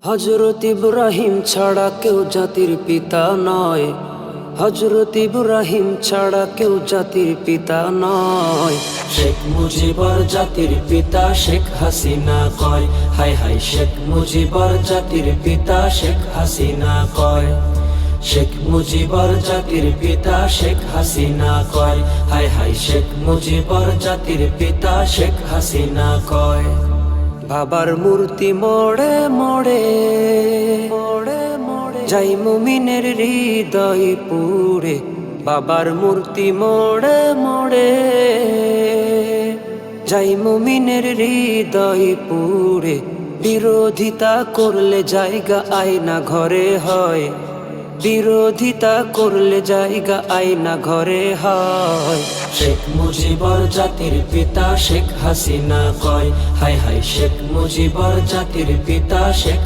হযরত ইব্রাহিম ছাড়া কেউ জাতির পিতা নয়। হযরত ইব্রাহিম ছাড়া কেউ জাতির পিতা নয়। শেখ মুজিবর জাতির পিতা শেখ হাসিনা কয়, হায় হায় শেখ মুজিবর জাতির পিতা শেখ হাসিনা কয়। শেখ মুজিবর জাতির পিতা শেখ হাসিনা কয়, হায় হায় শেখ মুজিবর জাতির পিতা শেখ হাসিনা কয়। বাবার মূর্তি মোড়ে মোড়ে মোড়ে মোড়ে যাই মুমিনের হৃদয় পুড়ে। বাবার মূর্তি মোড়ে মোড়ে যাই মুমিনের হৃদয় পুড়ে। বিরোধিতা করলে জায়গা আয়না ঘরে হয়। বিরোধিতা করলে জায়গা আয়না ঘরে হয়। শেখ মুজিবর জাতির পিতা শেখ হাসিনা কয়, হায় হায় শেখ মুজিবর জাতির পিতা শেখ